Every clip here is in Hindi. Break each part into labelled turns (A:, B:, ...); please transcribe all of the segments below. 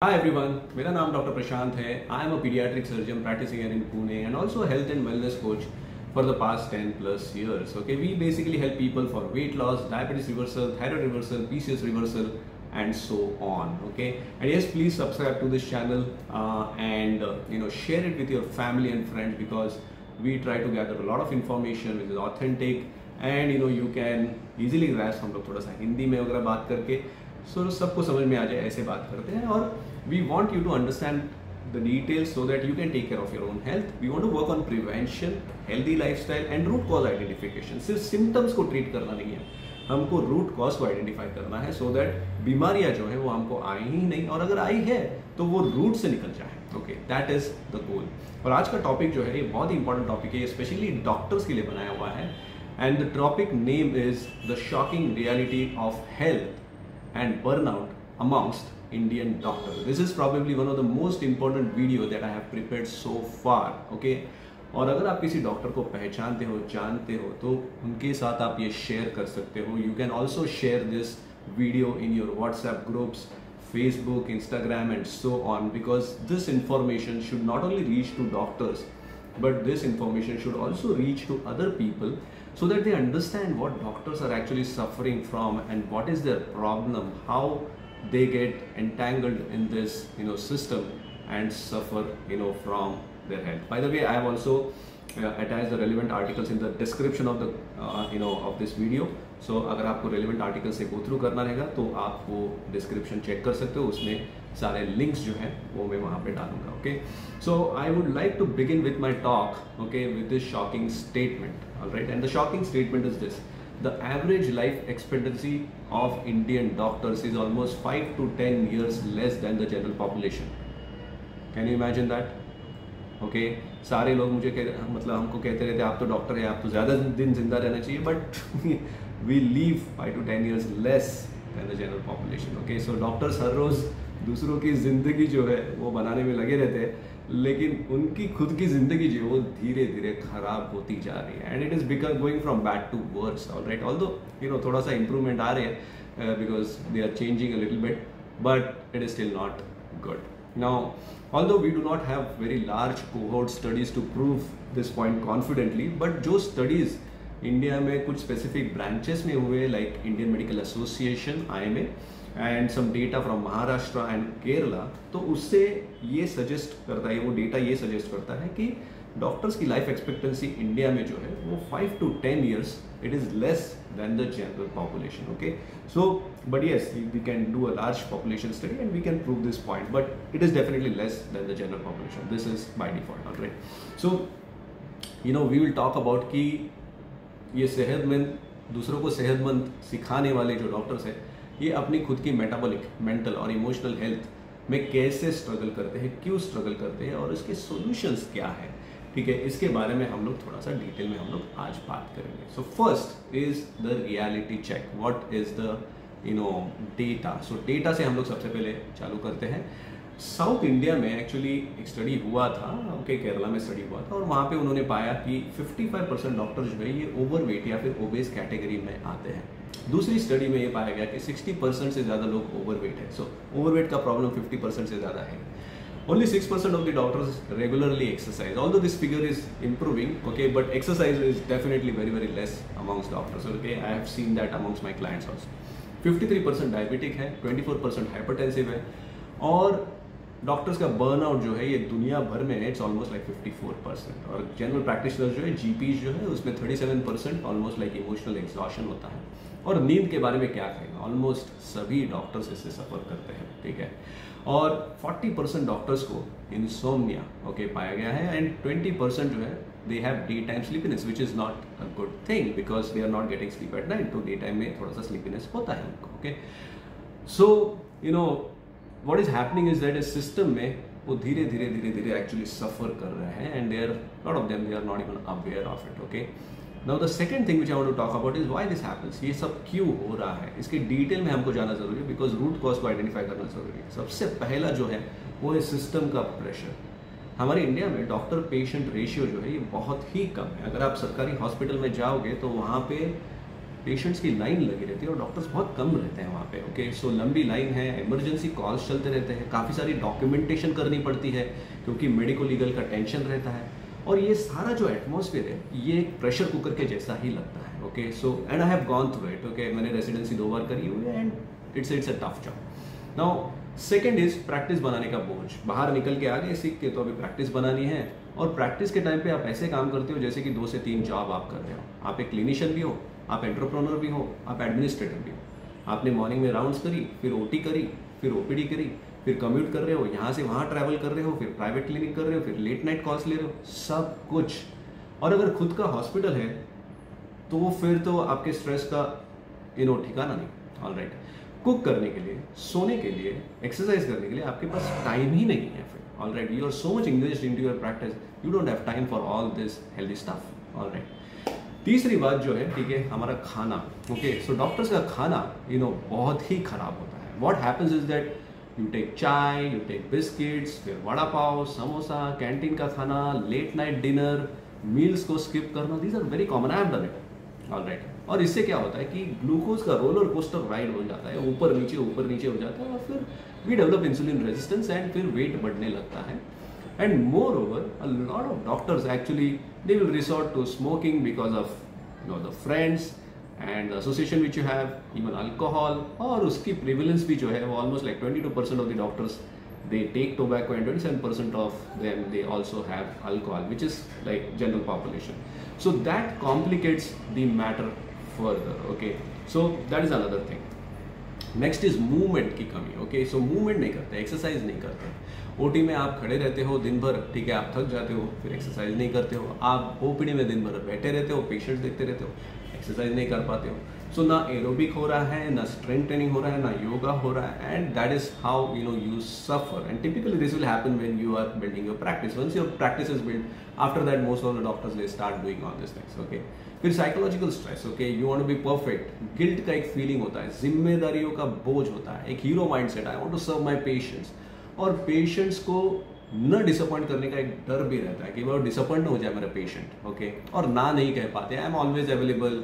A: Hi everyone, मेरा नाम डॉक्टर प्रशांत है. I am a pediatric surgeon practicing here in Pune and also a health and wellness coach for the past 10 plus years. Okay, we basically help people for weight loss, diabetes reversal, thyroid reversal, PCOS reversal, and so on. Okay, and yes, please subscribe to this channel and share it with your family and friends because we try to gather a lot of information which is authentic and you can easily grasp. हम लोग थोड़ा सा हिंदी में अगर बात करके सबको समझ में आ जाए ऐसे बात करते हैं और we want you to understand the details so that you can take care of your own health. We want to work on prevention, healthy lifestyle and root cause identification. सिर्फ सिम्टम्स को ट्रीट करना नहीं है, हमको रूट कॉज को आइडेंटिफाई करना है सो दैट बीमारियां जो है वो हमको आई ही नहीं और अगर आई है तो वो रूट से निकल जाए. Okay, that is the goal. और आज का टॉपिक जो है ये बहुत ही इंपॉर्टेंट टॉपिक है, स्पेशली डॉक्टर्स के लिए बनाया हुआ है. And the topic name is the shocking reality of health and burnout amongst Indian doctors. This is probably one of the most important video that I have prepared so far. Okay, और अगर आप किसी डॉक्टर को पहचानते हो, जानते हो, तो उनके साथ आप ये शेयर कर सकते हो. You can also share this video in your WhatsApp groups, Facebook, Instagram and so on, because this information should not only reach to doctors but this information should also reach to other people so that they understand what doctors are actually suffering from and what is their problem, how they get entangled in this system and suffer from their health. By the way, I have also attached the relevant articles in the description of the of this video. So अगर आपको relevant articles से go through करना रहेगा तो आप वो description check कर सकते हो, उसमें सारे links जो हैं वो मैं वहाँ पे डालूंगा. Okay, so I would like to begin with my talk, okay, with this shocking statement. All right, and the shocking statement is this: the average life expectancy of Indian doctors is almost 5 to 10 years less than the general population. Can you imagine that? Okay, सारे लोग मुझे मतलब हमको कहते रहते आप तो डॉक्टर है, आप तो ज़्यादा दिन जिंदा रहना चाहिए, but we live 5 to 10 years less than the general population. Okay, so doctors हर रोज़ दूसरों की ज़िंदगी जो है वो बनाने में लगे रहते हैं, लेकिन उनकी खुद की ज़िंदगी जो है वो धीरे धीरे ख़राब होती जा रही है. And it is become going from bad to worse. All right, although थोड़ा सा इम्प्रूवमेंट आ रहे हैं because they are changing a little bit, but it is still not good. Now, although we do not have very large cohort studies to prove this point confidently, but जो studies इंडिया में कुछ specific branches में हुए like Indian Medical Association (IMA) and some data from Maharashtra and Kerala, तो उससे ये suggest करता है, वो data ये suggest करता है कि डॉक्टर्स की लाइफ एक्सपेक्टेंसी इंडिया में जो है वो 5 to 10 years it is less than the general population. Okay, so but yes, we can do a large population study and we can prove this point, but it is definitely less than the general population. This is by default. All right, so we will talk about कि ये सेहतमंद, दूसरों को सेहतमंद सिखाने वाले जो डॉक्टर्स हैं ये अपनी खुद की मेटाबॉलिक, मेंटल और इमोशनल हेल्थ में कैसे स्ट्रगल करते हैं, क्यों स्ट्रगल करते हैं और इसके सॉल्यूशंस क्या है. ठीक है, इसके बारे में हम लोग थोड़ा सा डिटेल में हम लोग आज बात करेंगे. So first is the reality check. What is the data. So data से हम लोग सबसे पहले चालू करते हैं. साउथ इंडिया में एक्चुअली एक स्टडी हुआ था, ओके, केरला में स्टडी हुआ था और वहाँ पे उन्होंने पाया कि 55% डॉक्टर जो है ये ओवरवेट या फिर ओबेस कैटेगरी में आते हैं. दूसरी स्टडी में ये पाया गया कि 60% से ज़्यादा लोग ओवरवेट है. सो ओवरवेट का प्रॉब्लम 50% से ज़्यादा है. Only 6% of the doctors regularly exercise. Although this figure is improving, okay, but exercise is definitely very, very less amongst doctors. Okay, I have seen that amongst my clients also. 53% diabetic है, 24% hypertensive है, और डॉक्टर्स का बर्नआउट जो है ये दुनिया भर में है, इट्स ऑलमोस्ट लाइक 54%. और जनरल प्रैक्टिशनर जो है, जीपीज जो है, उसमें 37% ऑलमोस्ट लाइक इमोशनल एग्जॉशन होता है. और नींद के बारे में क्या कहेंगे, ऑलमोस्ट सभी डॉक्टर्स इससे सफ़र करते हैं. ठीक है, और 40% डॉक्टर्स को इंसोम्निया ओके पाया गया है एंड 20% जो है they have day time sleepiness which is not a good thing because they are not getting sleep at night. तो डे टाइम में थोड़ा सा स्लीपीनेस होता है उनको. Okay, so what is happening is that इस सिस्टम में वो धीरे धीरे एक्चुअली सफ़र कर रहे हैं and they are lot of them they are not even aware of it. Okay, now the second thing which I want to talk about is why this happens. ये सब क्यों हो रहा है, इसके डिटेल में हमको जाना जरूरी है बिकॉज रूट कॉज को आइडेंटिफाई करना जरूरी है. सबसे पहला जो है वो है सिस्टम का प्रेशर. हमारे इंडिया में डॉक्टर पेशेंट रेशियो जो है ये बहुत ही कम है. अगर आप सरकारी हॉस्पिटल में जाओगे तो वहाँ पे पेशेंट्स की लाइन लगी रहती है और डॉक्टर्स बहुत कम रहते हैं वहाँ पे। ओके, सो लंबी लाइन है, इमरजेंसी कॉल्स चलते रहते हैं, काफ़ी सारी डॉक्यूमेंटेशन करनी पड़ती है क्योंकि मेडिको लीगल का टेंशन रहता है, और ये सारा जो एटमॉस्फेयर है ये एक प्रेशर कुकर के जैसा ही लगता है। Okay, so and I have gone through it. Okay, मैंने रेसिडेंसी 2 बार करी हुई है and it's a tough job. Now second is practice बनाने का बोझ। बाहर निकल के आ गए सीख के, तो अभी प्रैक्टिस बनानी है, और प्रैक्टिस के टाइम पे आप ऐसे काम करते हो जैसे कि 2 से 3 जॉब आप कर रहे हो। आप एक क्लिनिशियन भी हो, आप एंटरप्रेन्योर भी हो, आप एडमिनिस्ट्रेटर भी हो। आपने मॉर्निंग में राउंड्स करी, फिर ओटी करी, फिर ओपीडी करी, फिर कम्यूट कर रहे हो, यहाँ से वहाँ ट्रैवल कर रहे हो, फिर प्राइवेट क्लिनिक कर रहे हो, फिर लेट नाइट कॉल्स ले रहे हो, सब कुछ। और अगर खुद का हॉस्पिटल है तो फिर तो आपके स्ट्रेस का ठिकाना नहीं। ऑलराइट, कुक करने के लिए, सोने के लिए, एक्सरसाइज करने के लिए आपके पास टाइम ही नहीं है फिर। Alright, you are so much engaged into your practice, you don't have time for all this healthy stuff. Alright, तीसरी बात जो है, ठीक है, हमारा खाना। ओके, सो डॉक्टर्स का खाना बहुत ही खराब होता है। What happens is that you take chai, you take biscuits, फिर वड़ा पाव, समोसा, कैंटीन का खाना, लेट नाइट डिनर, मील्स को स्किप करना, these are very common, I have done it. Alright, और इससे क्या होता है कि ग्लूकोज का रोलर कोस्टर राइड हो जाता है, ऊपर नीचे हो जाता है, और फिर we develop insulin resistance and फिर वेट बढ़ने लगता है। And moreover, a lot of doctors actually they will resort to smoking because of the friends and the association which you have, even alcohol, और उसकी prevalence भी जो है वो almost like 22% of the doctors they take tobacco and 27% of them they also have alcohol, which is like general population. So that complicates the matter further. Okay, so that is another thing. Next is movement की कमी। ओके, सो मूवमेंट नहीं करते, एक्सरसाइज नहीं करते। ओटी में आप खड़े रहते हो दिन भर, ठीक है, आप थक जाते हो, फिर एक्सरसाइज नहीं करते हो। आप ओपीडी में दिन भर बैठे रहते हो, पेशेंट्स देखते रहते हो, एक्सरसाइज नहीं कर पाते हो। सो ना एरोबिक हो रहा है, ना स्ट्रेंथ ट्रेनिंग हो रहा है, ना योगा हो रहा है, and that is how you suffer. And typically this will happen when you are building your practice. Once your practice is built, after that most of the doctors they start doing all these things. Okay, फिर psychological stress. Okay, you want to be perfect, guilt का एक फीलिंग होता है, जिम्मेदारियों का बोझ होता है, एक hero mindset, I want to serve my patients, और पेशेंट्स को न डिसअपॉइंट करने का एक डर भी रहता है कि वो डिसअपॉइंट हो जाए मेरा पेशेंट। ओके, और ना नहीं कह पाते, आई एम ऑलवेज अवेलेबल,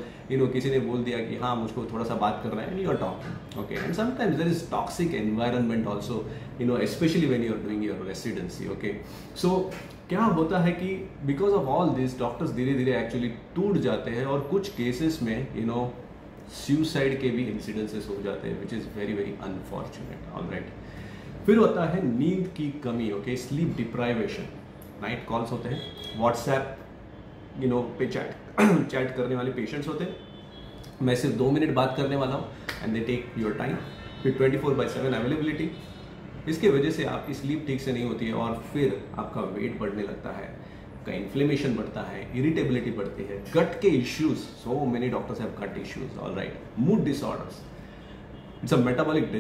A: किसी ने बोल दिया कि हाँ मुझको थोड़ा सा बात करना है, and you are talking. Okay, and sometimes there is toxic environment also, specially when you are doing your residency. Okay, so क्या होता है कि because of all this doctors धीरे धीरे एक्चुअली टूट जाते हैं, और कुछ केसेस में सुसाइड के भी इंसिडेंसेस हो जाते हैं, which is very very unfortunate. Alright, फिर होता है नींद की कमी। Okay, sleep deprivation, night calls होते हैं, व्हाट्सएप पे चैट करने वाले पेशेंट्स होते हैं, मैं सिर्फ 2 मिनट बात करने वाला हूँ and they take your time, फिर 24/7 अवेलेबिलिटी। इसके वजह से आपकी स्लीप ठीक से नहीं होती है, और फिर आपका वेट बढ़ने लगता है, आपका इन्फ्लेमेशन बढ़ता है, इरिटेबिलिटी बढ़ती है, गट के issues, so many doctors have gut issues. Alright, mood disorders, it's a metabolic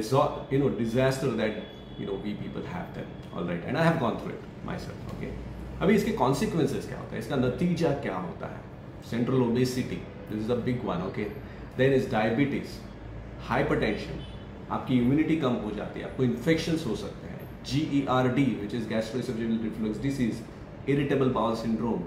A: disaster that we people have them. Alright, and I have gone through it myself. Okay, अभी इसके consequences क्या होता है, इसका नतीजा क्या होता है? Central obesity, this is a big one. Okay, then is diabetes, hypertension, आपकी इम्यूनिटी कम हो जाती है, आपको इन्फेक्शंस हो सकते हैं, GERD which is gastroesophageal reflux disease, irritable bowel syndrome,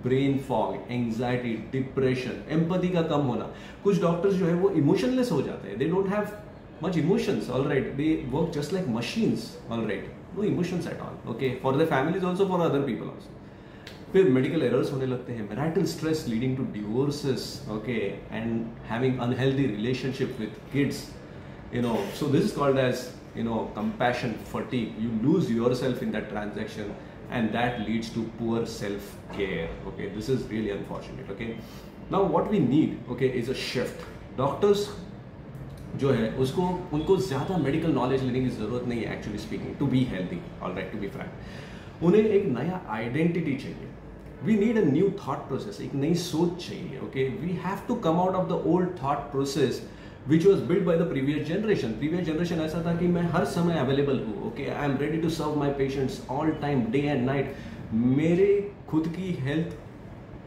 A: brain fog, anxiety, depression, empathy का कम होना। कुछ डॉक्टर्स जो है वो इमोशनलेस हो जाते हैं, they don't have much emotions. All right, they work just like machines. All right, no emotions at all. Okay, for the families also, for other people also. फिर मेडिकल एरर्स होने लगते हैं, marital stress leading to divorces, okay, and having unhealthy relationship with kids, so this is called as compassion fatigue. You lose yourself in that transaction, and that leads to poor self care. Okay, this is really unfortunate. Okay, now what we need, okay, is a shift. Doctors जो है उनको ज़्यादा मेडिकल नॉलेज लेने की ज़रूरत नहीं है, actually speaking, to be healthy. Alright, to be frank, उन्हें एक नया आइडेंटिटी चाहिए। We need a new thought process, एक नई सोच चाहिए। Okay, we have to come out of the old thought process which was build by the previous generation. Previous generation ऐसा था कि मैं हर समय अवेलेबल हूँ, okay, I am ready to serve my patients all time, day and night. मेरे खुद की हेल्थ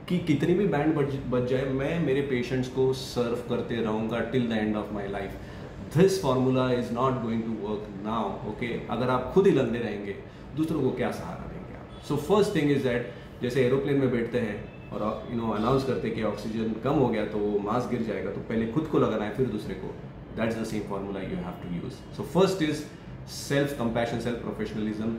A: कि कितनी भी बैंड बच जाए, मैं मेरे पेशेंट्स को सर्व करते रहूँगा till the end of my life. This formula is not going to work now. Okay, अगर आप खुद ही लंगड़े रहेंगे, दूसरों को क्या सहारा देंगे आप? So first thing is that, जैसे एरोप्लेन में बैठते हैं, और अनाउंस करते कि ऑक्सीजन कम हो गया तो मास्क गिर जाएगा, तो पहले खुद को लगाना है फिर दूसरे को. That's the same formula you have to use. So first is self compassion, self professionalism,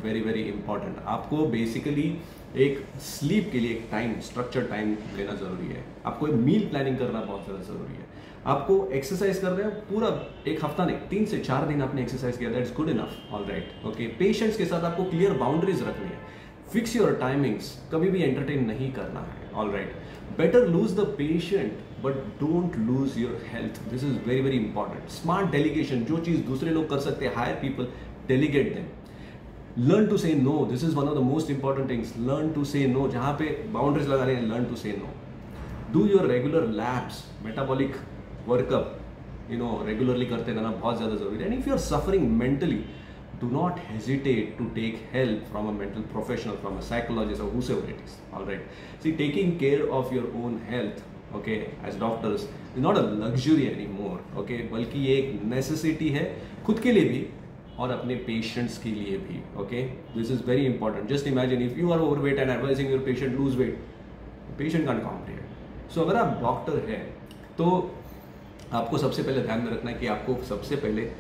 A: very very important. आपको बेसिकली एक स्लीप के लिए एक टाइम, स्ट्रक्चर टाइम लेना जरूरी है. आपको एक मील प्लानिंग करना बहुत ज़्यादा जरूरी है. आपको एक्सरसाइज कर रहे हैं पूरा एक हफ्ता नहीं, 3 से 4 दिन आपने एक्सरसाइज किया, that's good enough. All right, okay. Patients के साथ आपको क्लियर बाउंड्रीज रखनी है. फिक्स योर टाइमिंग्स, कभी भी एंटरटेन नहीं करना है. All right. Better lose the patient but don't lose your health. This is very very important. Smart delegation, जो चीज़ दूसरे लोग कर सकते हैं, hire people, delegate them. Learn to say no, this is one of the most important things. Learn to say no, जहाँ पे बाउंड्रीज लगा रहे हैं, learn to say no. Do your regular labs, metabolic workup regularly करते रहना बहुत ज़्यादा जरूरी है. And if you are suffering mentally, do not hesitate to take help from a mental professional, from a psychologist or whosoever it is. All right. See, taking care of your own health, okay, as doctors is not a luxury anymore. Okay, बल्कि ये एक necessity है खुद के लिए भी और अपने patients के लिए भी. Okay, this is very important. Just imagine if you are overweight and advising your patient lose weight, the patient can't comprehend. So अगर आप डॉक्टर हैं तो आपको सबसे पहले ध्यान में रखना है कि आपको सबसे पहले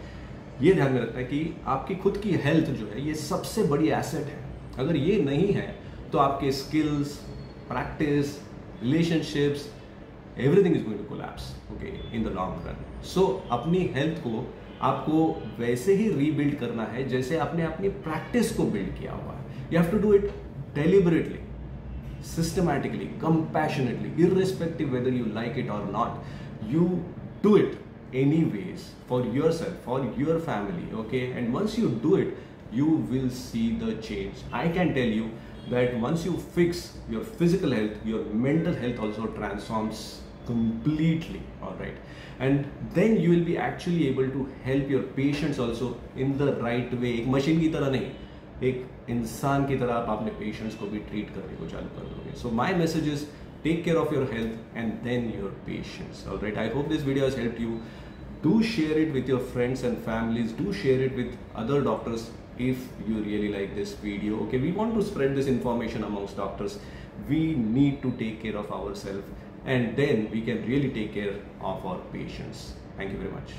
A: ये ध्यान में रखना है कि आपकी खुद की हेल्थ जो है ये सबसे बड़ी एसेट है. अगर ये नहीं है तो आपके skills, practice, relationships, everything is going to collapse, okay, in the long run. So अपनी हेल्थ को आपको वैसे ही रीबिल्ड करना है जैसे आपने अपनी प्रैक्टिस को बिल्ड किया हुआ है. You have to do it deliberately, systematically, compassionately, irrespective whether you like it or not. You do it anyways for yourself, for your family, okay? And once you do it, you will see the change. I can tell you that once you fix your physical health, your mental health also transforms completely. All right, and then you will be actually able to help your patients also in the right way. एक मशीन की तरह नहीं, एक इंसान की तरह आप अपने पेशेंट्स को भी ट्रीट करने को चालू कर दोगे. So my message is take care of your health and then your patients. Alright, I hope this video has helped you. Do share it with your friends and families. Do share it with other doctors if you really like this video. Okay, we want to spread this information amongst doctors. We need to take care of ourselves and then we can really take care of our patients. Thank you very much.